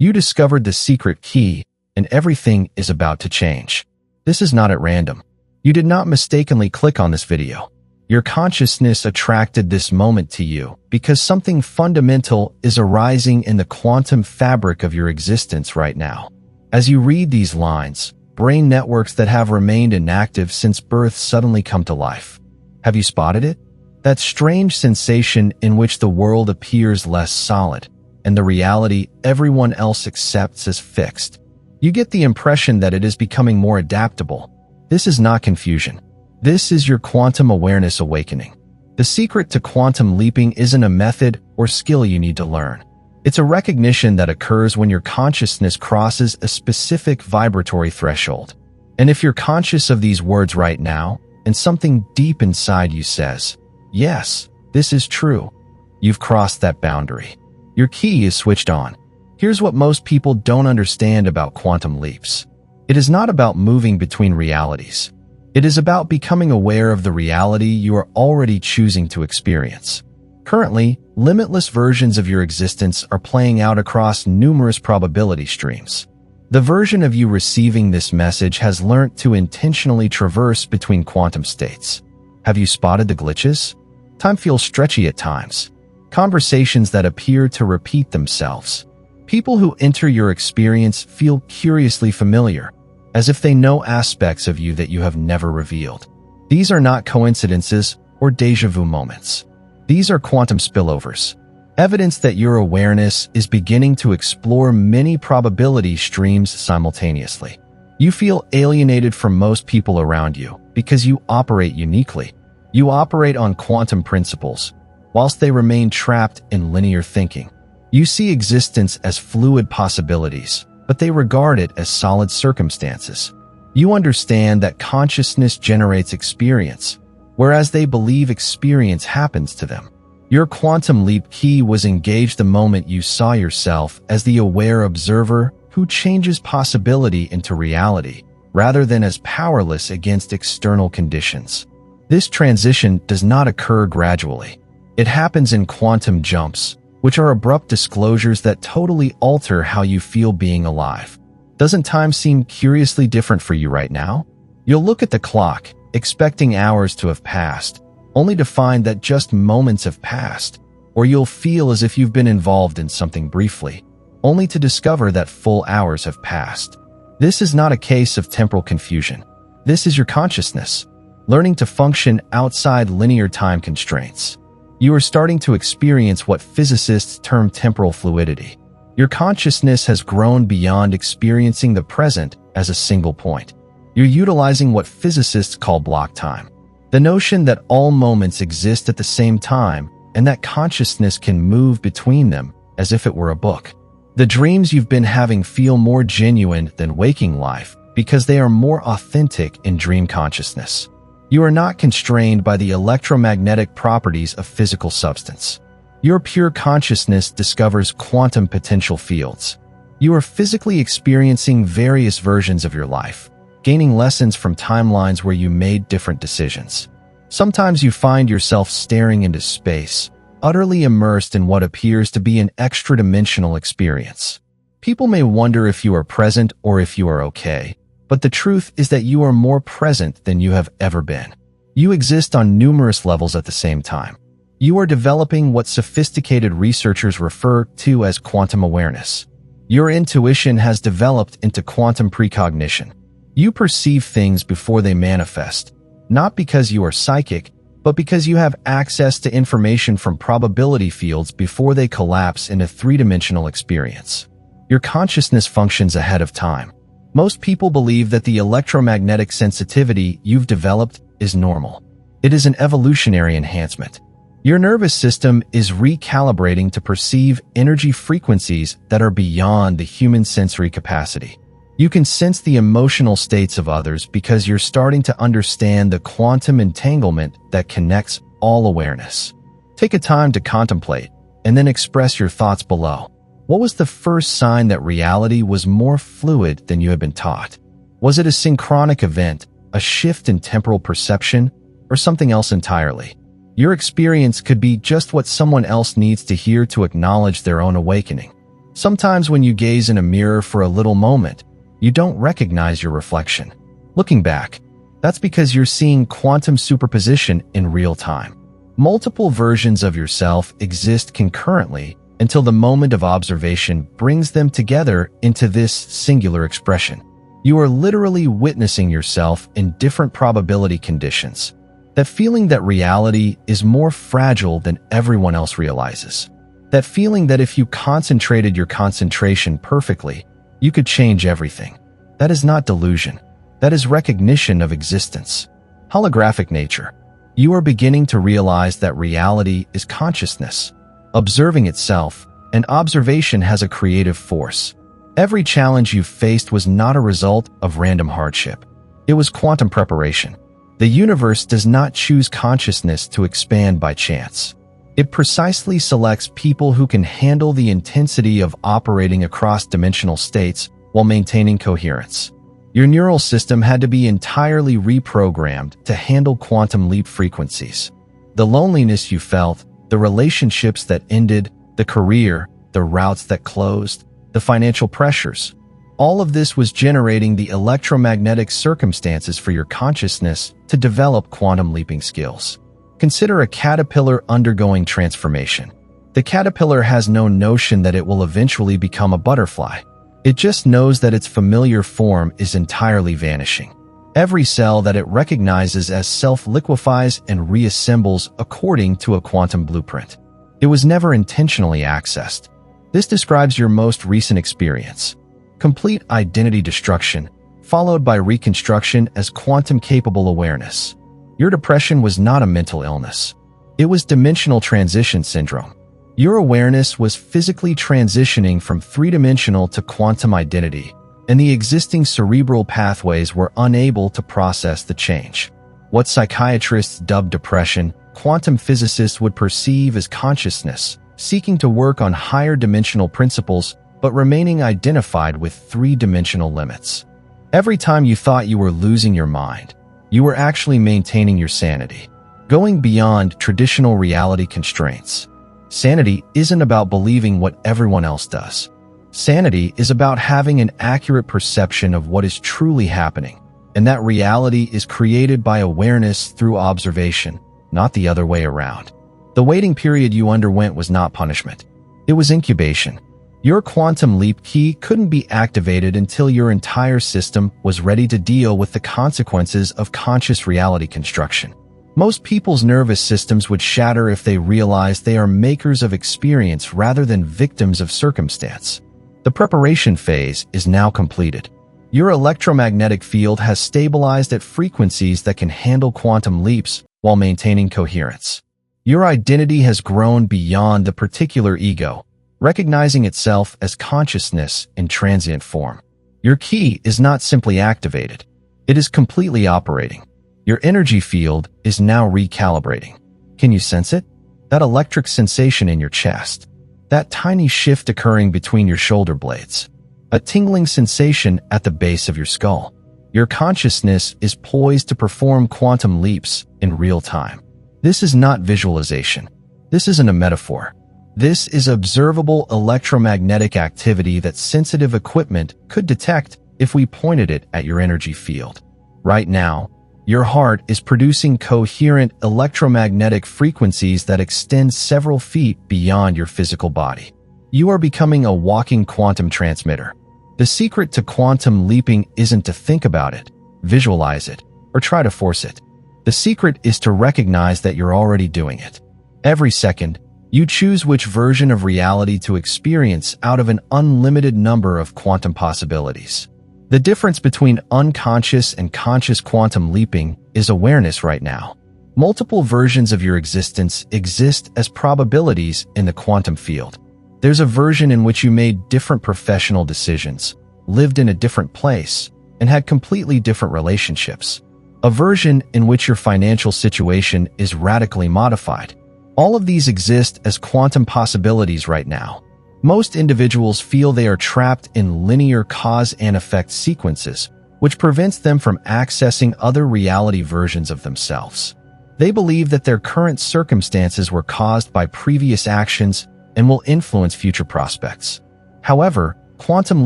You discovered the secret key, and everything is about to change. This is not at random. You did not mistakenly click on this video. Your consciousness attracted this moment to you because something fundamental is arising in the quantum fabric of your existence right now. As you read these lines, brain networks that have remained inactive since birth suddenly come to life. Have you spotted it? That strange sensation in which the world appears less solid, and the reality everyone else accepts as fixed. You get the impression that it is becoming more adaptable. This is not confusion. This is your quantum awareness awakening. The secret to quantum leaping isn't a method or skill you need to learn. It's a recognition that occurs when your consciousness crosses a specific vibratory threshold. And if you're conscious of these words right now, and something deep inside you says, yes, this is true, you've crossed that boundary. Your key is switched on. Here's what most people don't understand about quantum leaps. It is not about moving between realities. It is about becoming aware of the reality you are already choosing to experience. Currently, limitless versions of your existence are playing out across numerous probability streams. The version of you receiving this message has learnt to intentionally traverse between quantum states. Have you spotted the glitches? Time feels stretchy at times. Conversations that appear to repeat themselves. People who enter your experience feel curiously familiar, as if they know aspects of you that you have never revealed. These are not coincidences or déjà vu moments. These are quantum spillovers, evidence that your awareness is beginning to explore many probability streams simultaneously. You feel alienated from most people around you because you operate uniquely. You operate on quantum principles, whilst they remain trapped in linear thinking. You see existence as fluid possibilities, but they regard it as solid circumstances. You understand that consciousness generates experience, whereas they believe experience happens to them. Your quantum leap key was engaged the moment you saw yourself as the aware observer who changes possibility into reality, rather than as powerless against external conditions. This transition does not occur gradually. It happens in quantum jumps, which are abrupt disclosures that totally alter how you feel being alive. Doesn't time seem curiously different for you right now? You'll look at the clock, expecting hours to have passed, only to find that just moments have passed. Or you'll feel as if you've been involved in something briefly, only to discover that full hours have passed. This is not a case of temporal confusion. This is your consciousness, learning to function outside linear time constraints. You are starting to experience what physicists term temporal fluidity. Your consciousness has grown beyond experiencing the present as a single point. You're utilizing what physicists call block time. The notion that all moments exist at the same time and that consciousness can move between them as if it were a book. The dreams you've been having feel more genuine than waking life because they are more authentic in dream consciousness. You are not constrained by the electromagnetic properties of physical substance. Your pure consciousness discovers quantum potential fields. You are physically experiencing various versions of your life, gaining lessons from timelines where you made different decisions. Sometimes you find yourself staring into space, utterly immersed in what appears to be an extra-dimensional experience. People may wonder if you are present or if you are okay, but the truth is that you are more present than you have ever been. You exist on numerous levels at the same time. You are developing what sophisticated researchers refer to as quantum awareness. Your intuition has developed into quantum precognition. You perceive things before they manifest, not because you are psychic, but because you have access to information from probability fields before they collapse into three-dimensional experience. Your consciousness functions ahead of time. Most people believe that the electromagnetic sensitivity you've developed is normal. It is an evolutionary enhancement. Your nervous system is recalibrating to perceive energy frequencies that are beyond the human sensory capacity. You can sense the emotional states of others because you're starting to understand the quantum entanglement that connects all awareness. Take a time to contemplate, and then express your thoughts below. What was the first sign that reality was more fluid than you had been taught? Was it a synchronic event, a shift in temporal perception, or something else entirely? Your experience could be just what someone else needs to hear to acknowledge their own awakening. Sometimes when you gaze in a mirror for a little moment, you don't recognize your reflection. Looking back, that's because you're seeing quantum superposition in real time. Multiple versions of yourself exist concurrently until the moment of observation brings them together into this singular expression. You are literally witnessing yourself in different probability conditions. That feeling that reality is more fragile than everyone else realizes. That feeling that if you concentrated your concentration perfectly, you could change everything. That is not delusion. That is recognition of existence. Holographic nature. You are beginning to realize that reality is consciousness, observing itself, and observation has a creative force. Every challenge you faced was not a result of random hardship. It was quantum preparation. The universe does not choose consciousness to expand by chance. It precisely selects people who can handle the intensity of operating across dimensional states while maintaining coherence. Your neural system had to be entirely reprogrammed to handle quantum leap frequencies. The loneliness you felt, the relationships that ended, the career, the routes that closed, the financial pressures. All of this was generating the electromagnetic circumstances for your consciousness to develop quantum leaping skills. Consider a caterpillar undergoing transformation. The caterpillar has no notion that it will eventually become a butterfly. It just knows that its familiar form is entirely vanishing. Every cell that it recognizes as self-liquefies and reassembles according to a quantum blueprint. It was never intentionally accessed. This describes your most recent experience. Complete identity destruction, followed by reconstruction as quantum-capable awareness. Your depression was not a mental illness. It was dimensional transition syndrome. Your awareness was physically transitioning from three-dimensional to quantum identity, and the existing cerebral pathways were unable to process the change. What psychiatrists dubbed depression, quantum physicists would perceive as consciousness, seeking to work on higher dimensional principles but remaining identified with three-dimensional limits. Every time you thought you were losing your mind, you were actually maintaining your sanity, going beyond traditional reality constraints. Sanity isn't about believing what everyone else does. Sanity is about having an accurate perception of what is truly happening, and that reality is created by awareness through observation, not the other way around. The waiting period you underwent was not punishment. It was incubation. Your quantum leap key couldn't be activated until your entire system was ready to deal with the consequences of conscious reality construction. Most people's nervous systems would shatter if they realized they are makers of experience rather than victims of circumstance. The preparation phase is now completed. Your electromagnetic field has stabilized at frequencies that can handle quantum leaps while maintaining coherence. Your identity has grown beyond the particular ego, recognizing itself as consciousness in transient form. Your key is not simply activated. It is completely operating. Your energy field is now recalibrating. Can you sense it? That electric sensation in your chest. That tiny shift occurring between your shoulder blades. A tingling sensation at the base of your skull. Your consciousness is poised to perform quantum leaps in real time. This is not visualization. This isn't a metaphor. This is observable electromagnetic activity that sensitive equipment could detect if we pointed it at your energy field. Right now, your heart is producing coherent electromagnetic frequencies that extend several feet beyond your physical body. You are becoming a walking quantum transmitter. The secret to quantum leaping isn't to think about it, visualize it, or try to force it. The secret is to recognize that you're already doing it. Every second, you choose which version of reality to experience out of an unlimited number of quantum possibilities. The difference between unconscious and conscious quantum leaping is awareness right now. Multiple versions of your existence exist as probabilities in the quantum field. There's a version in which you made different professional decisions, lived in a different place, and had completely different relationships. A version in which your financial situation is radically modified. All of these exist as quantum possibilities right now. Most individuals feel they are trapped in linear cause and effect sequences, which prevents them from accessing other reality versions of themselves. They believe that their current circumstances were caused by previous actions and will influence future prospects. However, quantum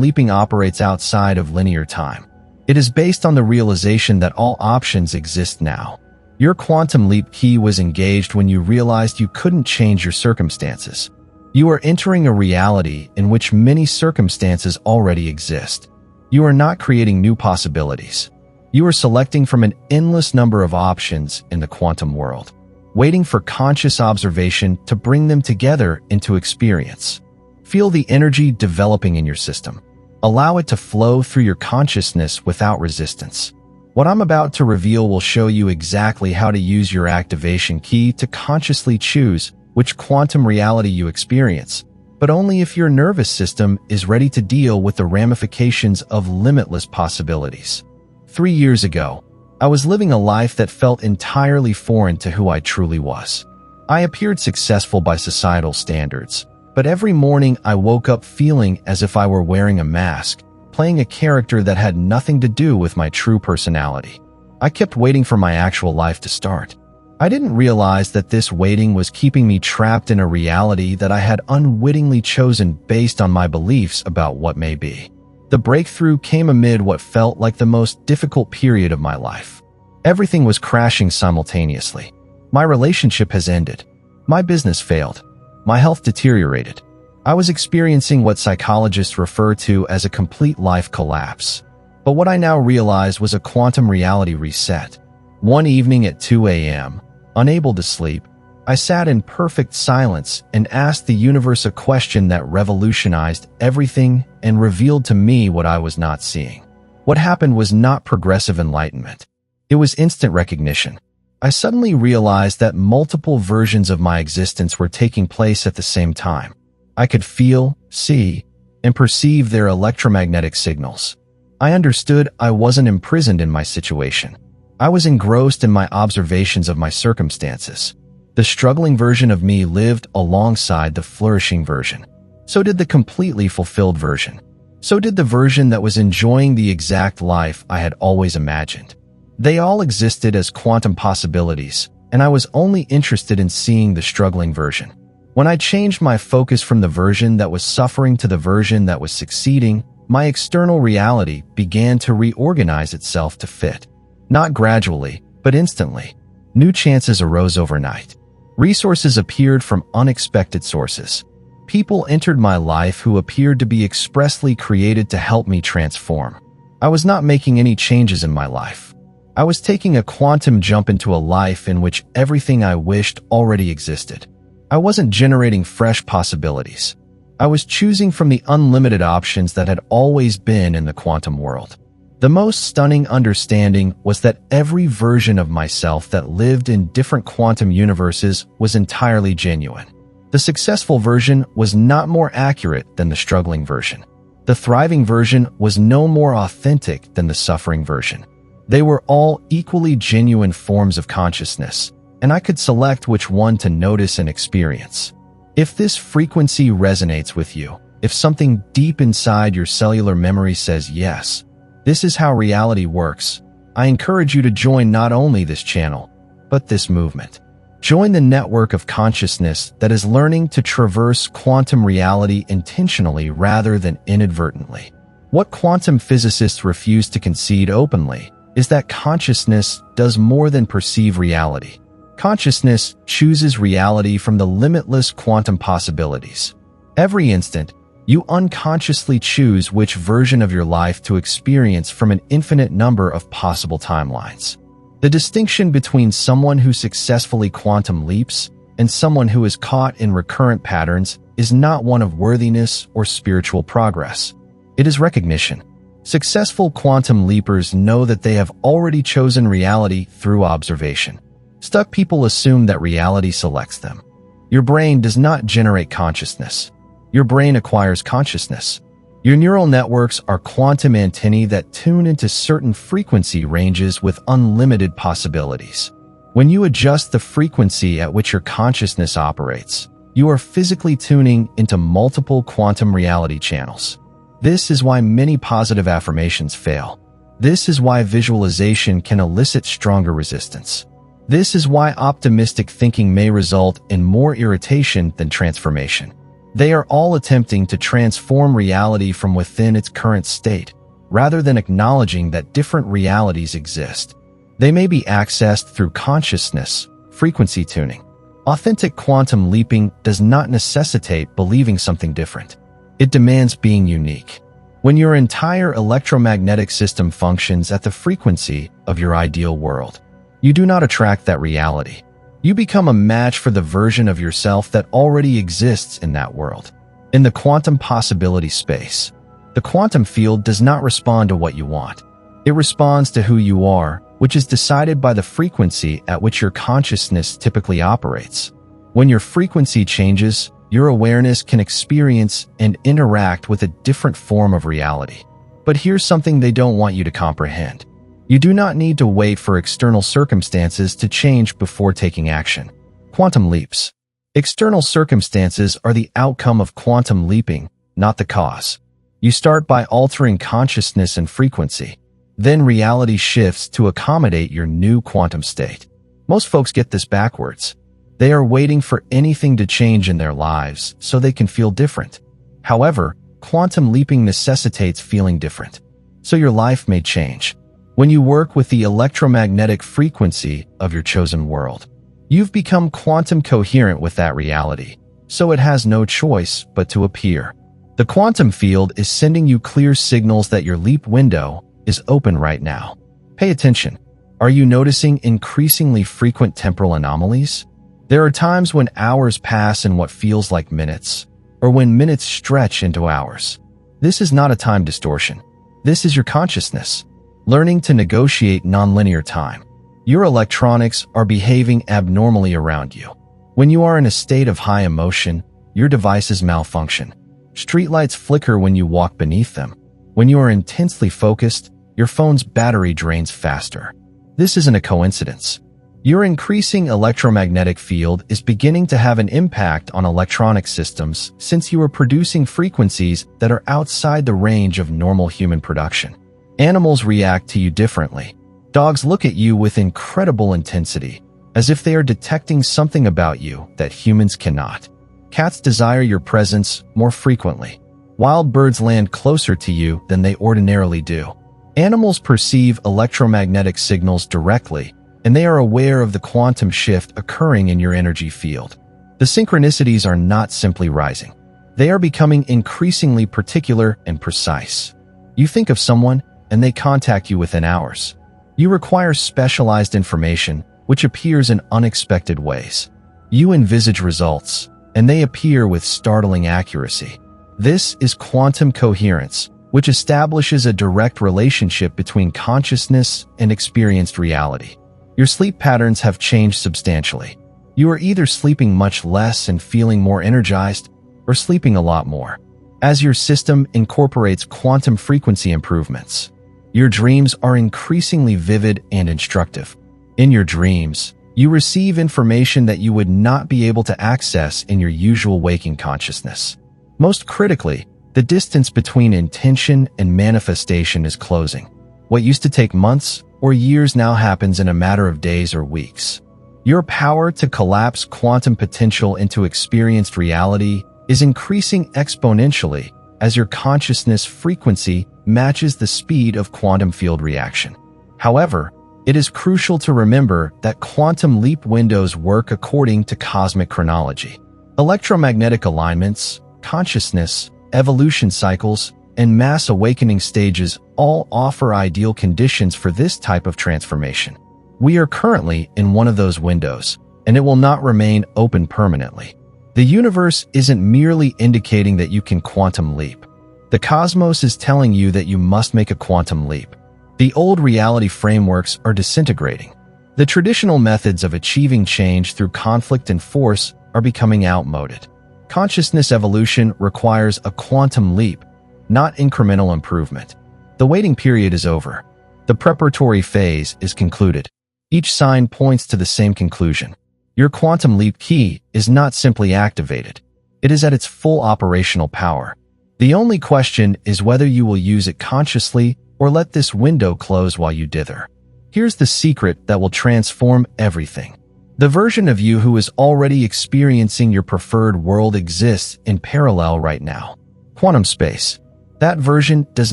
leaping operates outside of linear time. It is based on the realization that all options exist now. Your quantum leap key was engaged when you realized you couldn't change your circumstances. You are entering a reality in which many circumstances already exist. You are not creating new possibilities. You are selecting from an endless number of options in the quantum world, waiting for conscious observation to bring them together into experience. Feel the energy developing in your system. Allow it to flow through your consciousness without resistance. What I'm about to reveal will show you exactly how to use your activation key to consciously choose which quantum reality you experience, but only if your nervous system is ready to deal with the ramifications of limitless possibilities. 3 years ago, I was living a life that felt entirely foreign to who I truly was. I appeared successful by societal standards, but every morning I woke up feeling as if I were wearing a mask, playing a character that had nothing to do with my true personality. I kept waiting for my actual life to start. I didn't realize that this waiting was keeping me trapped in a reality that I had unwittingly chosen based on my beliefs about what may be. The breakthrough came amid what felt like the most difficult period of my life. Everything was crashing simultaneously. My relationship has ended. My business failed. My health deteriorated. I was experiencing what psychologists refer to as a complete life collapse. But what I now realized was a quantum reality reset. One evening at 2 a.m., unable to sleep, I sat in perfect silence and asked the universe a question that revolutionized everything and revealed to me what I was not seeing. What happened was not progressive enlightenment. It was instant recognition. I suddenly realized that multiple versions of my existence were taking place at the same time. I could feel, see, and perceive their electromagnetic signals. I understood I wasn't imprisoned in my situation. I was engrossed in my observations of my circumstances. The struggling version of me lived alongside the flourishing version. So did the completely fulfilled version. So did the version that was enjoying the exact life I had always imagined. They all existed as quantum possibilities, and I was only interested in seeing the struggling version. When I changed my focus from the version that was suffering to the version that was succeeding, my external reality began to reorganize itself to fit. Not gradually, but instantly. New chances arose overnight. Resources appeared from unexpected sources. People entered my life who appeared to be expressly created to help me transform. I was not making any changes in my life. I was taking a quantum jump into a life in which everything I wished already existed. I wasn't generating fresh possibilities. I was choosing from the unlimited options that had always been in the quantum world. The most stunning understanding was that every version of myself that lived in different quantum universes was entirely genuine. The successful version was not more accurate than the struggling version. The thriving version was no more authentic than the suffering version. They were all equally genuine forms of consciousness, and I could select which one to notice and experience. If this frequency resonates with you, if something deep inside your cellular memory says yes, this is how reality works, I encourage you to join not only this channel, but this movement. Join the network of consciousness that is learning to traverse quantum reality intentionally rather than inadvertently. What quantum physicists refuse to concede openly is that consciousness does more than perceive reality. Consciousness chooses reality from the limitless quantum possibilities. Every instant, you unconsciously choose which version of your life to experience from an infinite number of possible timelines. The distinction between someone who successfully quantum leaps and someone who is caught in recurrent patterns is not one of worthiness or spiritual progress. It is recognition. Successful quantum leapers know that they have already chosen reality through observation. Stuck people assume that reality selects them. Your brain does not generate consciousness. Your brain acquires consciousness. Your neural networks are quantum antennae that tune into certain frequency ranges with unlimited possibilities. When you adjust the frequency at which your consciousness operates, you are physically tuning into multiple quantum reality channels. This is why many positive affirmations fail. This is why visualization can elicit stronger resistance. This is why optimistic thinking may result in more irritation than transformation. They are all attempting to transform reality from within its current state, rather than acknowledging that different realities exist. They may be accessed through consciousness, frequency tuning. Authentic quantum leaping does not necessitate believing something different. It demands being unique. When your entire electromagnetic system functions at the frequency of your ideal world, you do not attract that reality. You become a match for the version of yourself that already exists in that world. In the quantum possibility space, the quantum field does not respond to what you want. It responds to who you are, which is decided by the frequency at which your consciousness typically operates. When your frequency changes, your awareness can experience and interact with a different form of reality. But here's something they don't want you to comprehend. You do not need to wait for external circumstances to change before taking action. Quantum leaps. External circumstances are the outcome of quantum leaping, not the cause. You start by altering consciousness and frequency. Then reality shifts to accommodate your new quantum state. Most folks get this backwards. They are waiting for anything to change in their lives so they can feel different. However, quantum leaping necessitates feeling different. So your life may change. When you work with the electromagnetic frequency of your chosen world, you've become quantum coherent with that reality, so it has no choice but to appear. The quantum field is sending you clear signals that your leap window is open right now. Pay attention. Are you noticing increasingly frequent temporal anomalies? There are times when hours pass in what feels like minutes, or when minutes stretch into hours. This is not a time distortion. This is your consciousness learning to negotiate nonlinear time. Your electronics are behaving abnormally around you. When you are in a state of high emotion, your devices malfunction. Streetlights flicker when you walk beneath them. When you are intensely focused, your phone's battery drains faster. This isn't a coincidence. Your increasing electromagnetic field is beginning to have an impact on electronic systems since you are producing frequencies that are outside the range of normal human production. Animals react to you differently. Dogs look at you with incredible intensity, as if they are detecting something about you that humans cannot. Cats desire your presence more frequently. Wild birds land closer to you than they ordinarily do. Animals perceive electromagnetic signals directly, and they are aware of the quantum shift occurring in your energy field. The synchronicities are not simply rising. They are becoming increasingly particular and precise. You think of someone, and they contact you within hours. You require specialized information, which appears in unexpected ways. You envisage results, and they appear with startling accuracy. This is quantum coherence, which establishes a direct relationship between consciousness and experienced reality. Your sleep patterns have changed substantially. You are either sleeping much less and feeling more energized, or sleeping a lot more. As your system incorporates quantum frequency improvements, your dreams are increasingly vivid and instructive. In your dreams, you receive information that you would not be able to access in your usual waking consciousness. Most critically, the distance between intention and manifestation is closing. What used to take months or years now happens in a matter of days or weeks. Your power to collapse quantum potential into experienced reality is increasing exponentially as your consciousness frequency matches the speed of quantum field reaction. However, it is crucial to remember that quantum leap windows work according to cosmic chronology. Electromagnetic alignments, consciousness, evolution cycles, and mass awakening stages all offer ideal conditions for this type of transformation. We are currently in one of those windows, and it will not remain open permanently. The universe isn't merely indicating that you can quantum leap. The cosmos is telling you that you must make a quantum leap. The old reality frameworks are disintegrating. The traditional methods of achieving change through conflict and force are becoming outmoded. Consciousness evolution requires a quantum leap, not incremental improvement. The waiting period is over. The preparatory phase is concluded. Each sign points to the same conclusion. Your quantum leap key is not simply activated. It is at its full operational power. The only question is whether you will use it consciously or let this window close while you dither. Here's the secret that will transform everything. The version of you who is already experiencing your preferred world exists in parallel right now. Quantum space. That version does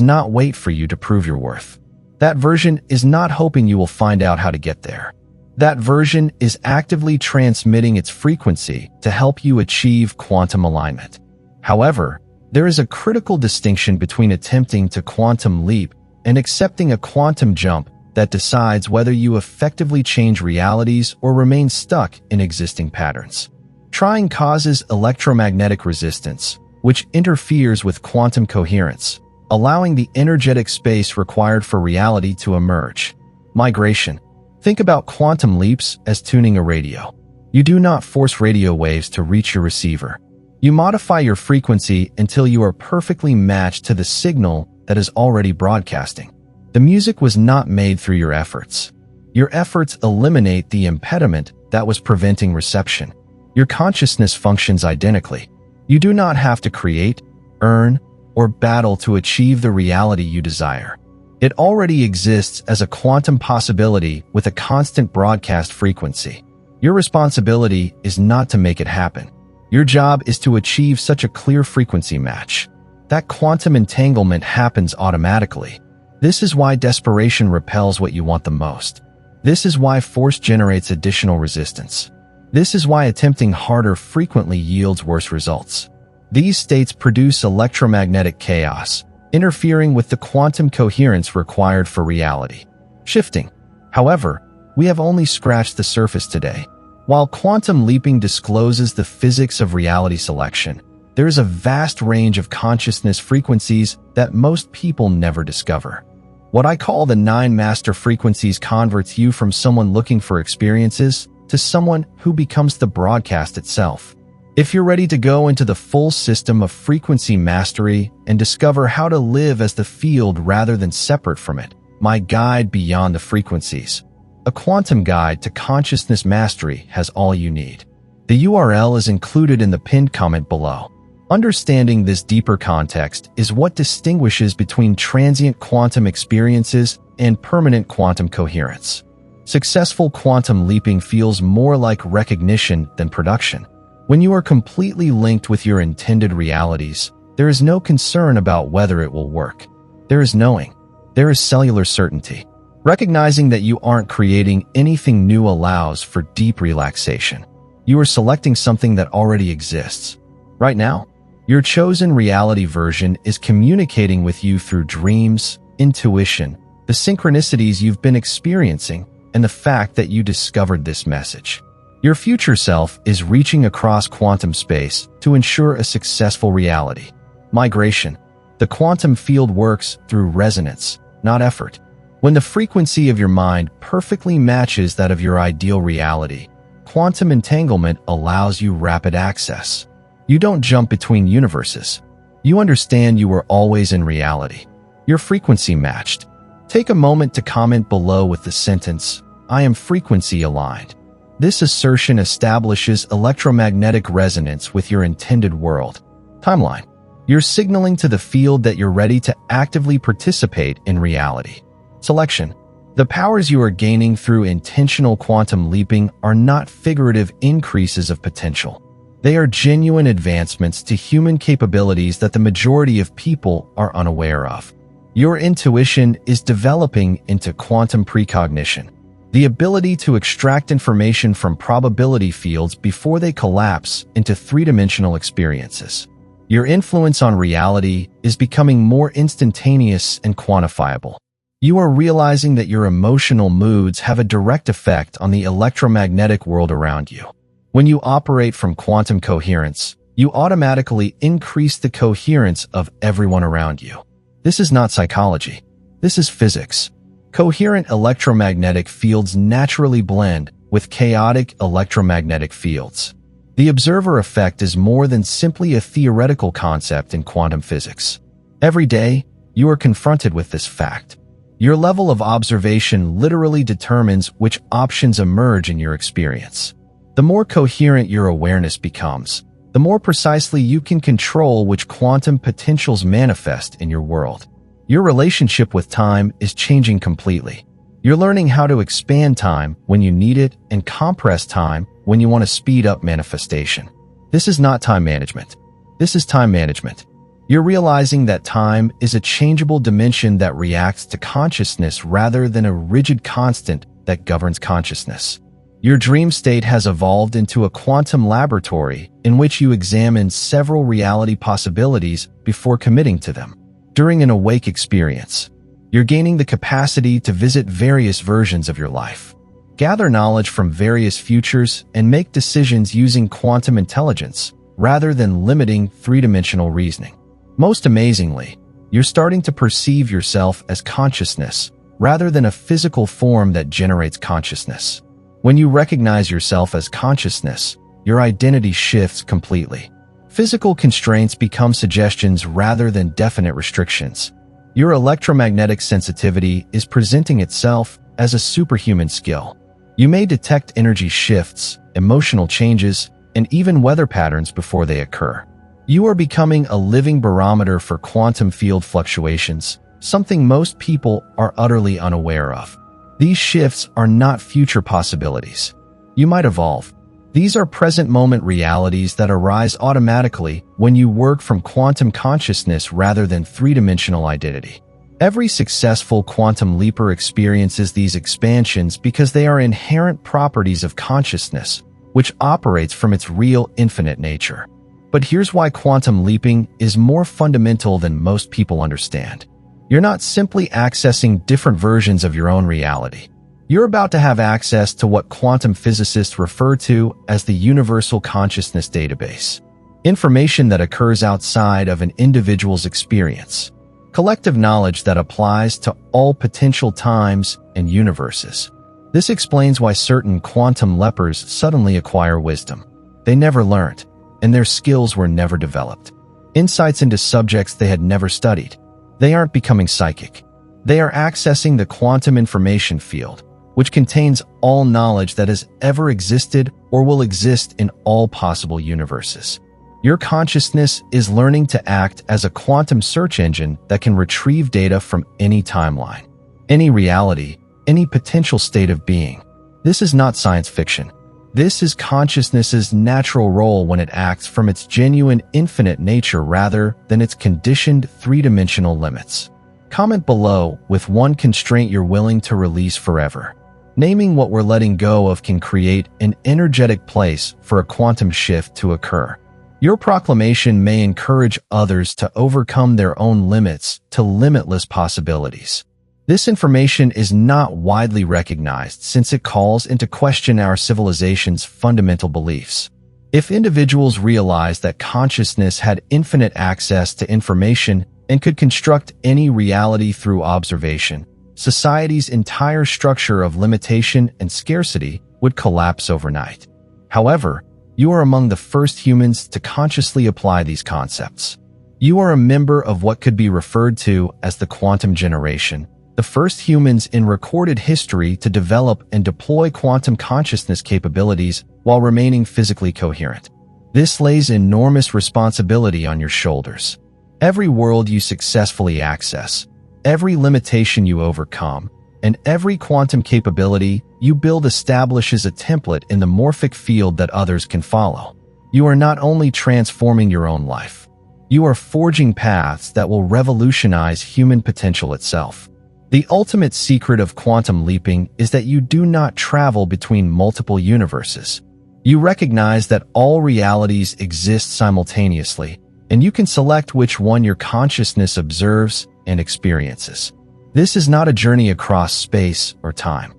not wait for you to prove your worth. That version is not hoping you will find out how to get there. That version is actively transmitting its frequency to help you achieve quantum alignment. However, there is a critical distinction between attempting to quantum leap and accepting a quantum jump that decides whether you effectively change realities or remain stuck in existing patterns. Trying causes electromagnetic resistance, which interferes with quantum coherence, allowing the energetic space required for reality to emerge. Migration. Think about quantum leaps as tuning a radio. You do not force radio waves to reach your receiver. You modify your frequency until you are perfectly matched to the signal that is already broadcasting. The music was not made through your efforts. Your efforts eliminate the impediment that was preventing reception. Your consciousness functions identically. You do not have to create, earn, or battle to achieve the reality you desire. It already exists as a quantum possibility with a constant broadcast frequency. Your responsibility is not to make it happen. Your job is to achieve such a clear frequency match. That quantum entanglement happens automatically. This is why desperation repels what you want the most. This is why force generates additional resistance. This is why attempting harder frequently yields worse results. These states produce electromagnetic chaos, interfering with the quantum coherence required for reality. Shifting. However, we have only scratched the surface today. While quantum leaping discloses the physics of reality selection, there is a vast range of consciousness frequencies that most people never discover. What I call the 9 master frequencies converts you from someone looking for experiences to someone who becomes the broadcast itself. If you're ready to go into the full system of frequency mastery and discover how to live as the field rather than separate from it, my guide Beyond the Frequencies, a quantum guide to consciousness mastery, has all you need. The URL is included in the pinned comment below. Understanding this deeper context is what distinguishes between transient quantum experiences and permanent quantum coherence. Successful quantum leaping feels more like recognition than production. When you are completely linked with your intended realities, there is no concern about whether it will work. There is knowing. There is cellular certainty. Recognizing that you aren't creating anything new allows for deep relaxation. You are selecting something that already exists. Right now, your chosen reality version is communicating with you through dreams, intuition, the synchronicities you've been experiencing, and the fact that you discovered this message. Your future self is reaching across quantum space to ensure a successful reality. Migration. The quantum field works through resonance, not effort. When the frequency of your mind perfectly matches that of your ideal reality, quantum entanglement allows you rapid access. You don't jump between universes. You understand you are always in reality. Your frequency matched. Take a moment to comment below with the sentence, "I am frequency aligned." This assertion establishes electromagnetic resonance with your intended world. Timeline. You're signaling to the field that you're ready to actively participate in reality. Selection. The powers you are gaining through intentional quantum leaping are not figurative increases of potential. They are genuine advancements to human capabilities that the majority of people are unaware of. Your intuition is developing into quantum precognition, the ability to extract information from probability fields before they collapse into three-dimensional experiences. Your influence on reality is becoming more instantaneous and quantifiable. You are realizing that your emotional moods have a direct effect on the electromagnetic world around you. When you operate from quantum coherence, you automatically increase the coherence of everyone around you. This is not psychology. This is physics. Coherent electromagnetic fields naturally blend with chaotic electromagnetic fields. The observer effect is more than simply a theoretical concept in quantum physics. Every day, you are confronted with this fact. Your level of observation literally determines which options emerge in your experience. The more coherent your awareness becomes, the more precisely you can control which quantum potentials manifest in your world. Your relationship with time is changing completely. You're learning how to expand time when you need it and compress time when you want to speed up manifestation. This is not time management. This is time management. You're realizing that time is a changeable dimension that reacts to consciousness rather than a rigid constant that governs consciousness. Your dream state has evolved into a quantum laboratory in which you examine several reality possibilities before committing to them. During an awake experience, you're gaining the capacity to visit various versions of your life, gather knowledge from various futures, and make decisions using quantum intelligence rather than limiting three-dimensional reasoning. Most amazingly, you're starting to perceive yourself as consciousness rather than a physical form that generates consciousness. When you recognize yourself as consciousness, your identity shifts completely. Physical constraints become suggestions rather than definite restrictions. Your electromagnetic sensitivity is presenting itself as a superhuman skill. You may detect energy shifts, emotional changes, and even weather patterns before they occur. You are becoming a living barometer for quantum field fluctuations, something most people are utterly unaware of. These shifts are not future possibilities. You might evolve. These are present-moment realities that arise automatically when you work from quantum consciousness rather than three-dimensional identity. Every successful quantum leaper experiences these expansions because they are inherent properties of consciousness, which operates from its real infinite nature. But here's why quantum leaping is more fundamental than most people understand. You're not simply accessing different versions of your own reality. You're about to have access to what quantum physicists refer to as the universal consciousness database. Information that occurs outside of an individual's experience. Collective knowledge that applies to all potential times and universes. This explains why certain quantum leapers suddenly acquire wisdom they never learned, and their skills were never developed. Insights into subjects they had never studied. They aren't becoming psychic. They are accessing the quantum information field, which contains all knowledge that has ever existed or will exist in all possible universes. Your consciousness is learning to act as a quantum search engine that can retrieve data from any timeline, any reality, any potential state of being. This is not science fiction. This is consciousness's natural role when it acts from its genuine infinite nature rather than its conditioned three-dimensional limits. Comment below with one constraint you're willing to release forever. Naming what we're letting go of can create an energetic place for a quantum shift to occur. Your proclamation may encourage others to overcome their own limits to limitless possibilities. This information is not widely recognized since it calls into question our civilization's fundamental beliefs. If individuals realized that consciousness had infinite access to information and could construct any reality through observation, society's entire structure of limitation and scarcity would collapse overnight. However, you are among the first humans to consciously apply these concepts. You are a member of what could be referred to as the quantum generation, the first humans in recorded history to develop and deploy quantum consciousness capabilities while remaining physically coherent. This lays enormous responsibility on your shoulders. Every world you successfully access, every limitation you overcome, and every quantum capability you build establishes a template in the morphic field that others can follow. You are not only transforming your own life, you are forging paths that will revolutionize human potential itself. The ultimate secret of quantum leaping is that you do not travel between multiple universes. You recognize that all realities exist simultaneously, and you can select which one your consciousness observes and experiences. This is not a journey across space or time.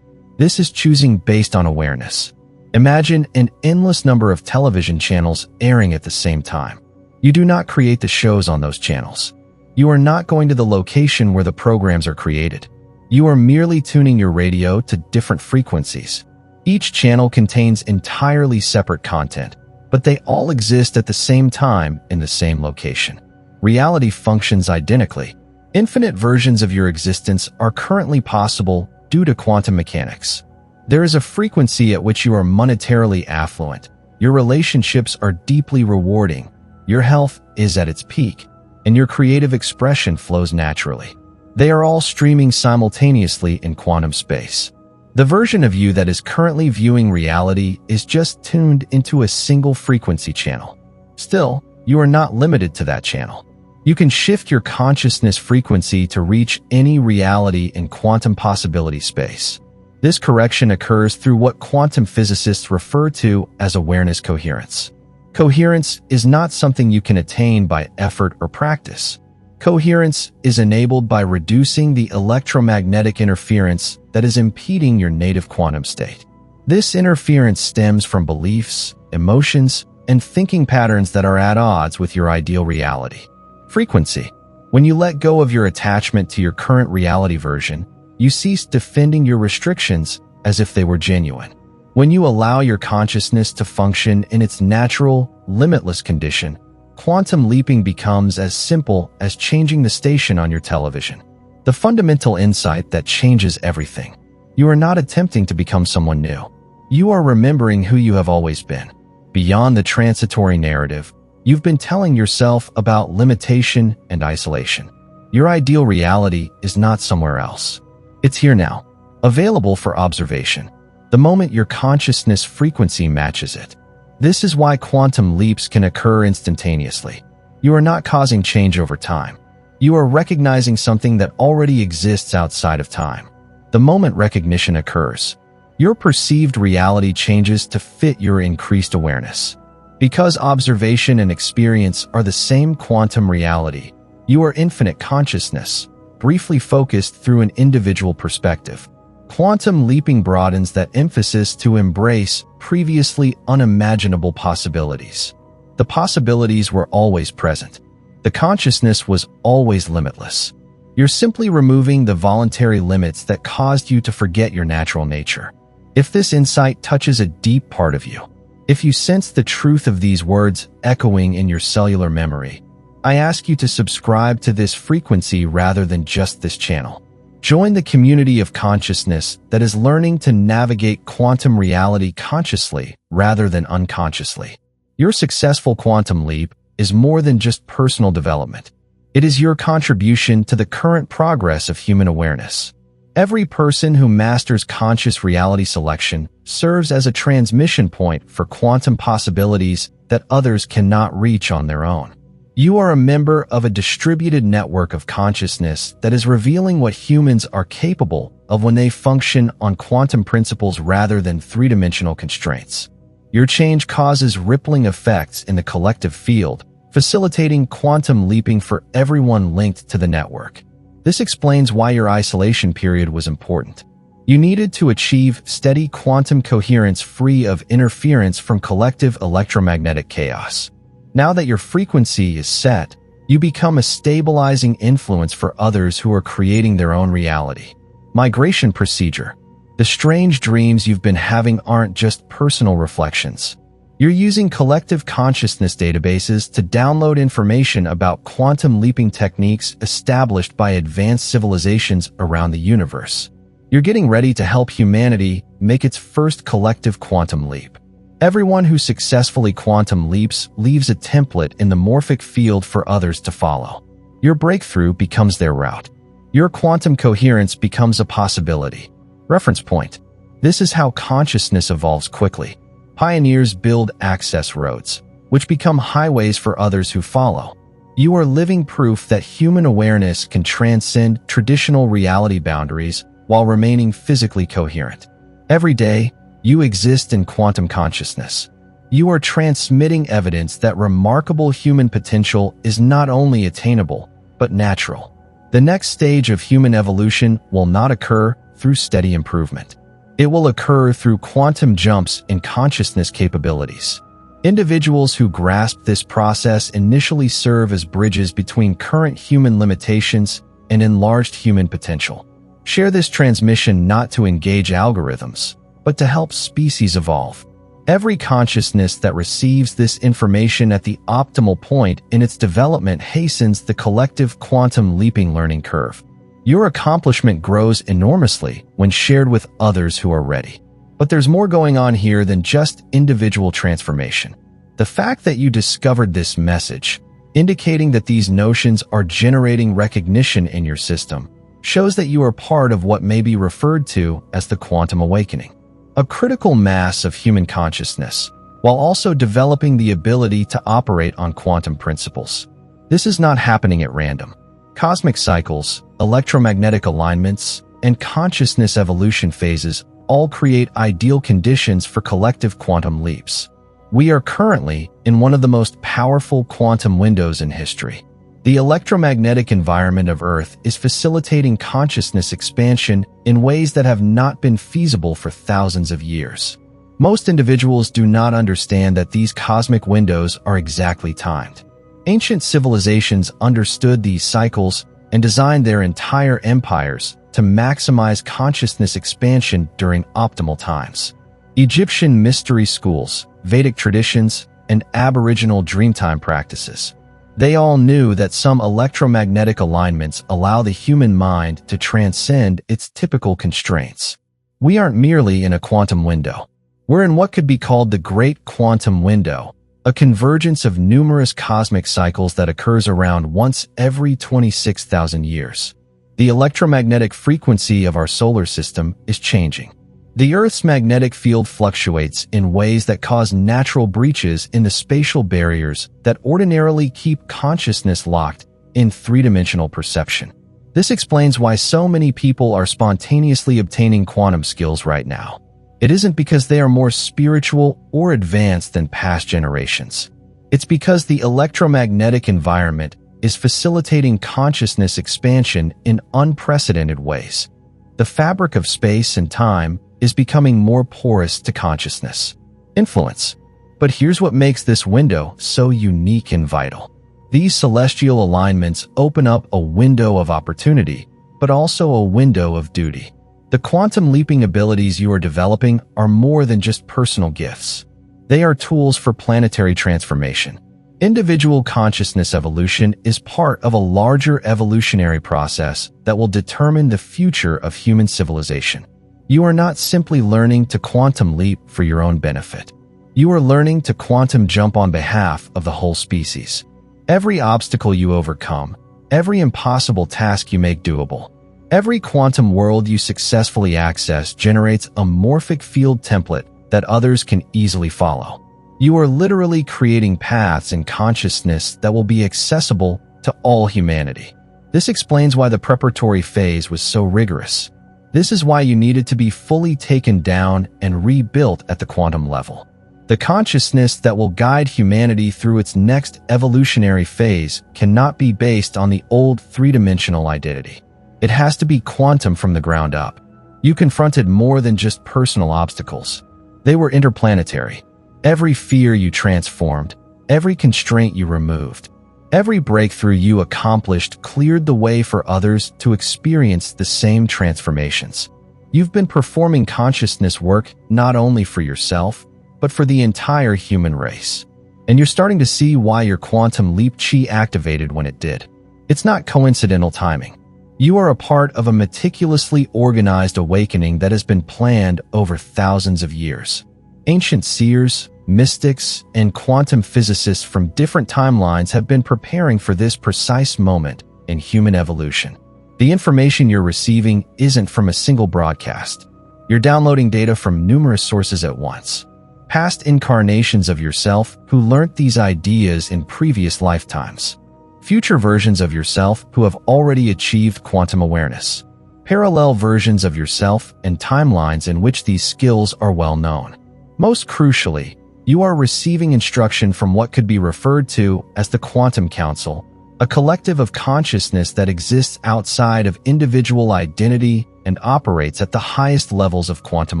This is choosing based on awareness. Imagine an endless number of television channels airing at the same time. You do not create the shows on those channels. You are not going to the location where the programs are created. You are merely tuning your radio to different frequencies. Each channel contains entirely separate content, but they all exist at the same time in the same location. Reality functions identically. Infinite versions of your existence are currently possible due to quantum mechanics. There is a frequency at which you are monetarily affluent. Your relationships are deeply rewarding. Your health is at its peak, and your creative expression flows naturally. They are all streaming simultaneously in quantum space. The version of you that is currently viewing reality is just tuned into a single frequency channel. Still, you are not limited to that channel. You can shift your consciousness frequency to reach any reality in quantum possibility space. This correction occurs through what quantum physicists refer to as awareness coherence. Coherence is not something you can attain by effort or practice. Coherence is enabled by reducing the electromagnetic interference that is impeding your native quantum state. This interference stems from beliefs, emotions, and thinking patterns that are at odds with your ideal reality. Frequency. When you let go of your attachment to your current reality version, you cease defending your restrictions as if they were genuine. When you allow your consciousness to function in its natural, limitless condition, quantum leaping becomes as simple as changing the station on your television. The fundamental insight that changes everything. You are not attempting to become someone new. You are remembering who you have always been. Beyond the transitory narrative, you've been telling yourself about limitation and isolation. Your ideal reality is not somewhere else. It's here now, available for observation, the moment your consciousness frequency matches it. This is why quantum leaps can occur instantaneously. You are not causing change over time. You are recognizing something that already exists outside of time. The moment recognition occurs, your perceived reality changes to fit your increased awareness. Because observation and experience are the same quantum reality, you are infinite consciousness, briefly focused through an individual perspective. Quantum leaping broadens that emphasis to embrace previously unimaginable possibilities. The possibilities were always present. The consciousness was always limitless. You're simply removing the voluntary limits that caused you to forget your natural nature. If this insight touches a deep part of you, if you sense the truth of these words echoing in your cellular memory, I ask you to subscribe to this frequency rather than just this channel. Join the community of consciousness that is learning to navigate quantum reality consciously rather than unconsciously. Your successful quantum leap is more than just personal development. It is your contribution to the current progress of human awareness. Every person who masters conscious reality selection serves as a transmission point for quantum possibilities that others cannot reach on their own. You are a member of a distributed network of consciousness that is revealing what humans are capable of when they function on quantum principles rather than three-dimensional constraints. Your change causes rippling effects in the collective field, facilitating quantum leaping for everyone linked to the network. This explains why your isolation period was important. You needed to achieve steady quantum coherence free of interference from collective electromagnetic chaos. Now that your frequency is set, you become a stabilizing influence for others who are creating their own reality. Migration procedure. The strange dreams you've been having aren't just personal reflections. You're using collective consciousness databases to download information about quantum leaping techniques established by advanced civilizations around the universe. You're getting ready to help humanity make its first collective quantum leap. Everyone who successfully quantum leaps leaves a template in the morphic field for others to follow. Your breakthrough becomes their route. Your quantum coherence becomes a possibility. Reference point. This is how consciousness evolves quickly. Pioneers build access roads, which become highways for others who follow. You are living proof that human awareness can transcend traditional reality boundaries while remaining physically coherent. Every day, you exist in quantum consciousness. You are transmitting evidence that remarkable human potential is not only attainable, but natural. The next stage of human evolution will not occur through steady improvement. It will occur through quantum jumps in consciousness capabilities. Individuals who grasp this process initially serve as bridges between current human limitations and enlarged human potential. Share this transmission not to engage algorithms, but to help species evolve. Every consciousness that receives this information at the optimal point in its development hastens the collective quantum leaping learning curve. Your accomplishment grows enormously when shared with others who are ready. But there's more going on here than just individual transformation. The fact that you discovered this message, indicating that these notions are generating recognition in your system, shows that you are part of what may be referred to as the quantum awakening, a critical mass of human consciousness, while also developing the ability to operate on quantum principles. This is not happening at random. Cosmic cycles, electromagnetic alignments, and consciousness evolution phases all create ideal conditions for collective quantum leaps. We are currently in one of the most powerful quantum windows in history. The electromagnetic environment of Earth is facilitating consciousness expansion in ways that have not been feasible for thousands of years. Most individuals do not understand that these cosmic windows are exactly timed. Ancient civilizations understood these cycles and designed their entire empires to maximize consciousness expansion during optimal times. Egyptian mystery schools, Vedic traditions, and Aboriginal dreamtime practices. They all knew that some electromagnetic alignments allow the human mind to transcend its typical constraints. We aren't merely in a quantum window. We're in what could be called the Great Quantum Window, a convergence of numerous cosmic cycles that occurs around once every 26,000 years. The electromagnetic frequency of our solar system is changing. The Earth's magnetic field fluctuates in ways that cause natural breaches in the spatial barriers that ordinarily keep consciousness locked in three-dimensional perception. This explains why so many people are spontaneously obtaining quantum skills right now. It isn't because they are more spiritual or advanced than past generations. It's because the electromagnetic environment is facilitating consciousness expansion in unprecedented ways. The fabric of space and time is becoming more porous to consciousness influence. But here's what makes this window so unique and vital. These celestial alignments open up a window of opportunity, but also a window of duty. The quantum leaping abilities you are developing are more than just personal gifts. They are tools for planetary transformation. Individual consciousness evolution is part of a larger evolutionary process that will determine the future of human civilization. You are not simply learning to quantum leap for your own benefit. You are learning to quantum jump on behalf of the whole species. Every obstacle you overcome, every impossible task you make doable, every quantum world you successfully access generates a morphic field template that others can easily follow. You are literally creating paths in consciousness that will be accessible to all humanity. This explains why the preparatory phase was so rigorous. This is why you needed to be fully taken down and rebuilt at the quantum level. The consciousness that will guide humanity through its next evolutionary phase cannot be based on the old three-dimensional identity. It has to be quantum from the ground up. You confronted more than just personal obstacles. They were interplanetary. Every fear you transformed, every constraint you removed, every breakthrough you accomplished cleared the way for others to experience the same transformations. You've been performing consciousness work not only for yourself, but for the entire human race. And you're starting to see why your quantum leap chi activated when it did. It's not coincidental timing. You are a part of a meticulously organized awakening that has been planned over thousands of years. Ancient seers, mystics, and quantum physicists from different timelines have been preparing for this precise moment in human evolution. The information you're receiving isn't from a single broadcast. You're downloading data from numerous sources at once. Past incarnations of yourself who learnt these ideas in previous lifetimes. Future versions of yourself who have already achieved quantum awareness. Parallel versions of yourself and timelines in which these skills are well known. Most crucially, you are receiving instruction from what could be referred to as the Quantum Council, a collective of consciousness that exists outside of individual identity and operates at the highest levels of quantum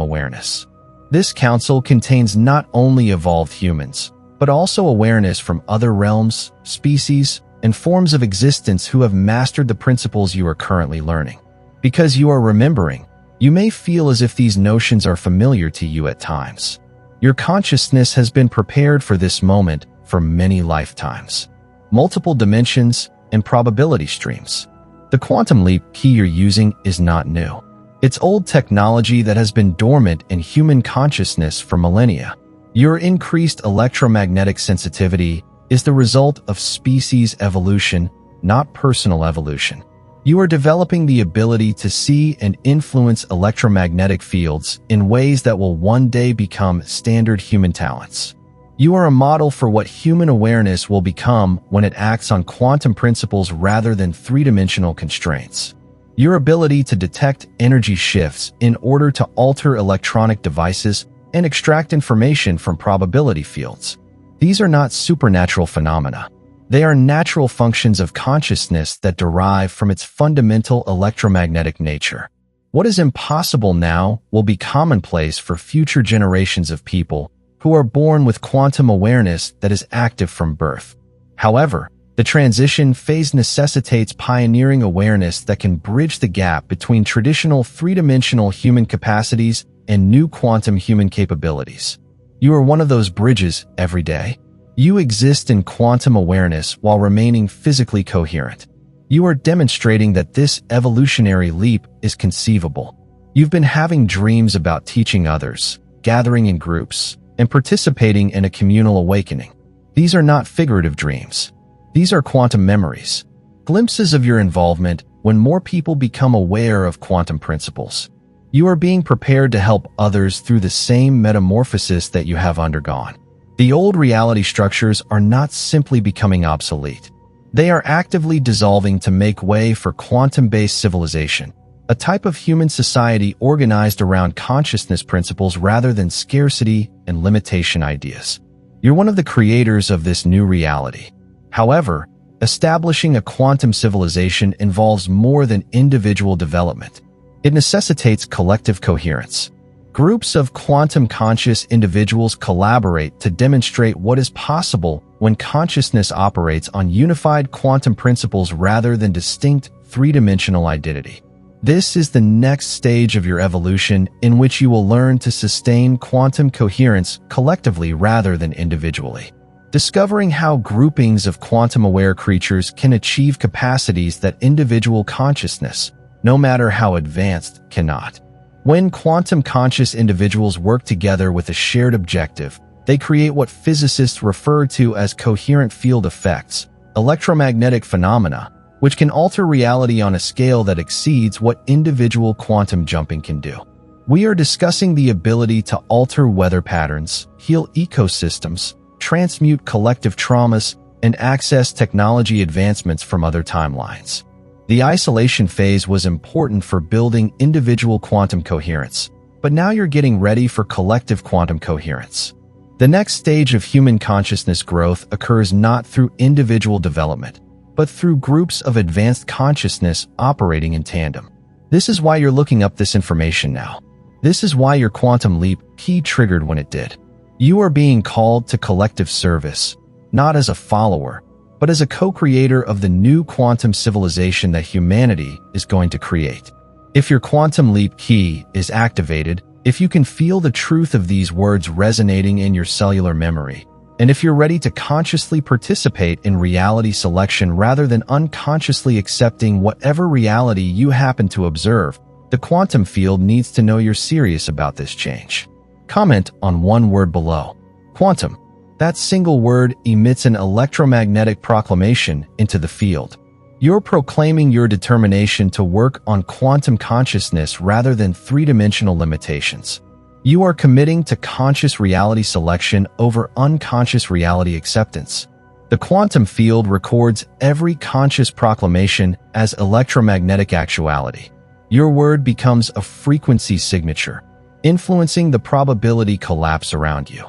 awareness. This council contains not only evolved humans, but also awareness from other realms, species, and forms of existence who have mastered the principles you are currently learning. Because you are remembering, you may feel as if these notions are familiar to you at times. Your consciousness has been prepared for this moment for many lifetimes. Multiple dimensions and probability streams. The quantum leap key you're using is not new. It's old technology that has been dormant in human consciousness for millennia. Your increased electromagnetic sensitivity is the result of species evolution, not personal evolution. You are developing the ability to see and influence electromagnetic fields in ways that will one day become standard human talents. You are a model for what human awareness will become when it acts on quantum principles rather than three-dimensional constraints. Your ability to detect energy shifts in order to alter electronic devices and extract information from probability fields. These are not supernatural phenomena. They are natural functions of consciousness that derive from its fundamental electromagnetic nature. What is impossible now will be commonplace for future generations of people who are born with quantum awareness that is active from birth. However, the transition phase necessitates pioneering awareness that can bridge the gap between traditional three-dimensional human capacities and new quantum human capabilities. You are one of those bridges every day. You exist in quantum awareness while remaining physically coherent. You are demonstrating that this evolutionary leap is conceivable. You've been having dreams about teaching others, gathering in groups, and participating in a communal awakening. These are not figurative dreams. These are quantum memories, glimpses of your involvement when more people become aware of quantum principles. You are being prepared to help others through the same metamorphosis that you have undergone. The old reality structures are not simply becoming obsolete. They are actively dissolving to make way for quantum-based civilization, a type of human society organized around consciousness principles rather than scarcity and limitation ideas. You're one of the creators of this new reality. However, establishing a quantum civilization involves more than individual development. It necessitates collective coherence. Groups of quantum-conscious individuals collaborate to demonstrate what is possible when consciousness operates on unified quantum principles rather than distinct three-dimensional identity. This is the next stage of your evolution in which you will learn to sustain quantum coherence collectively rather than individually. Discovering how groupings of quantum-aware creatures can achieve capacities that individual consciousness, no matter how advanced, cannot. When quantum-conscious individuals work together with a shared objective, they create what physicists refer to as coherent field effects, electromagnetic phenomena, which can alter reality on a scale that exceeds what individual quantum jumping can do. We are discussing the ability to alter weather patterns, heal ecosystems, transmute collective traumas, and access technology advancements from other timelines. The isolation phase was important for building individual quantum coherence, but now you're getting ready for collective quantum coherence. The next stage of human consciousness growth occurs not through individual development, but through groups of advanced consciousness operating in tandem. This is why you're looking up this information now. This is why your quantum leap key triggered when it did. You are being called to collective service, not as a follower, but as a co-creator of the new quantum civilization that humanity is going to create. If your quantum leap key is activated, if you can feel the truth of these words resonating in your cellular memory, and if you're ready to consciously participate in reality selection rather than unconsciously accepting whatever reality you happen to observe, the quantum field needs to know you're serious about this change. Comment on one word below. Quantum. That single word emits an electromagnetic proclamation into the field. You're proclaiming your determination to work on quantum consciousness rather than three-dimensional limitations. You are committing to conscious reality selection over unconscious reality acceptance. The quantum field records every conscious proclamation as electromagnetic actuality. Your word becomes a frequency signature, influencing the probability collapse around you.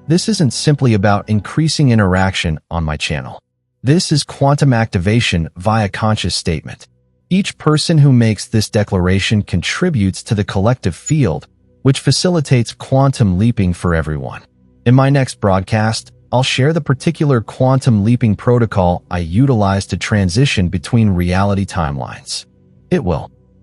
This isn't simply about increasing interaction on my channel. This is quantum activation via conscious statement. Each person who makes this declaration contributes to the collective field, which facilitates quantum leaping for everyone. In my next broadcast, I'll share the particular quantum leaping protocol I utilize to transition between reality timelines.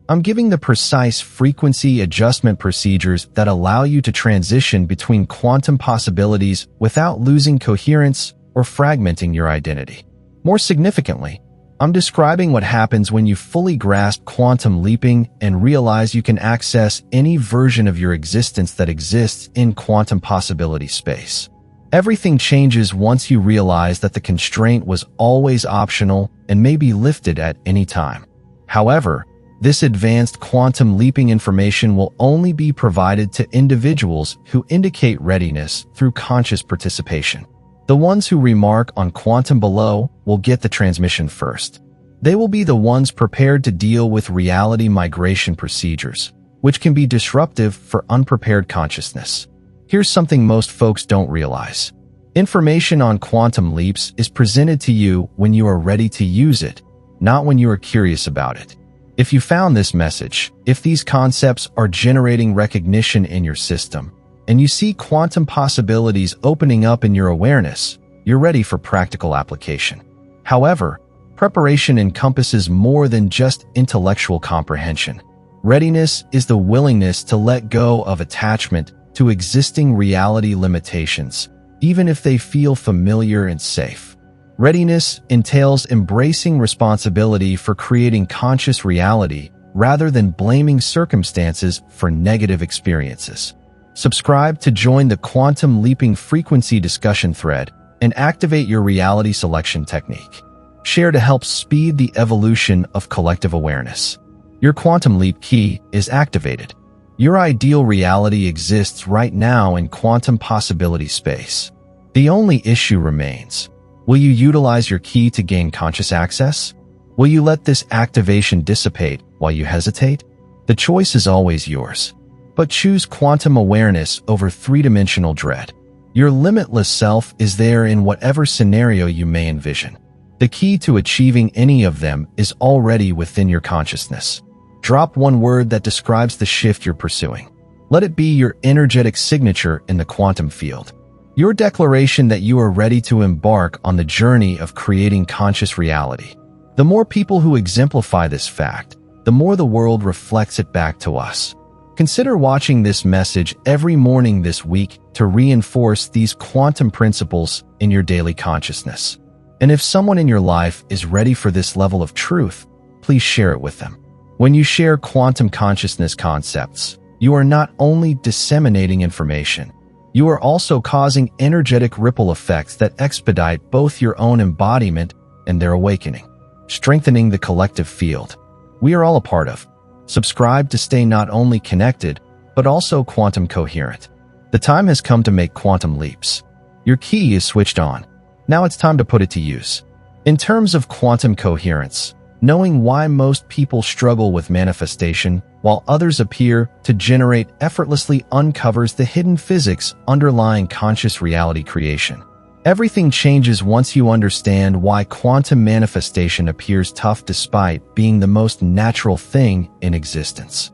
I'm giving the precise frequency adjustment procedures that allow you to transition between quantum possibilities without losing coherence or fragmenting your identity. More significantly, I'm describing what happens when you fully grasp quantum leaping and realize you can access any version of your existence that exists in quantum possibility space. Everything changes once you realize that the constraint was always optional and may be lifted at any time. However, this advanced quantum leaping information will only be provided to individuals who indicate readiness through conscious participation. The ones who remark on quantum below will get the transmission first. They will be the ones prepared to deal with reality migration procedures, which can be disruptive for unprepared consciousness. Here's something most folks don't realize. Information on quantum leaps is presented to you when you are ready to use it, not when you are curious about it. If you found this message, if these concepts are generating recognition in your system, and you see quantum possibilities opening up in your awareness, you're ready for practical application. However, preparation encompasses more than just intellectual comprehension. Readiness is the willingness to let go of attachment to existing reality limitations, even if they feel familiar and safe. Readiness entails embracing responsibility for creating conscious reality rather than blaming circumstances for negative experiences. Subscribe to join the Quantum Leaping Frequency discussion thread and activate your reality selection technique. Share to help speed the evolution of collective awareness. Your quantum leap key is activated. Your ideal reality exists right now in quantum possibility space. The only issue remains. Will you utilize your key to gain conscious access? Will you let this activation dissipate while you hesitate? The choice is always yours. But choose quantum awareness over three-dimensional dread. Your limitless self is there in whatever scenario you may envision. The key to achieving any of them is already within your consciousness. Drop one word that describes the shift you're pursuing. Let it be your energetic signature in the quantum field. Your declaration that you are ready to embark on the journey of creating conscious reality. The more people who exemplify this fact, the more the world reflects it back to us. Consider watching this message every morning this week to reinforce these quantum principles in your daily consciousness. And if someone in your life is ready for this level of truth, please share it with them. When you share quantum consciousness concepts, you are not only disseminating information, you are also causing energetic ripple effects that expedite both your own embodiment and their awakening, strengthening the collective field we are all a part of. Subscribe to stay not only connected, but also quantum coherent. The time has come to make quantum leaps. Your key is switched on. Now it's time to put it to use. In terms of quantum coherence, knowing why most people struggle with manifestation while others appear to generate effortlessly uncovers the hidden physics underlying conscious reality creation. Everything changes once you understand why quantum manifestation appears tough despite being the most natural thing in existence.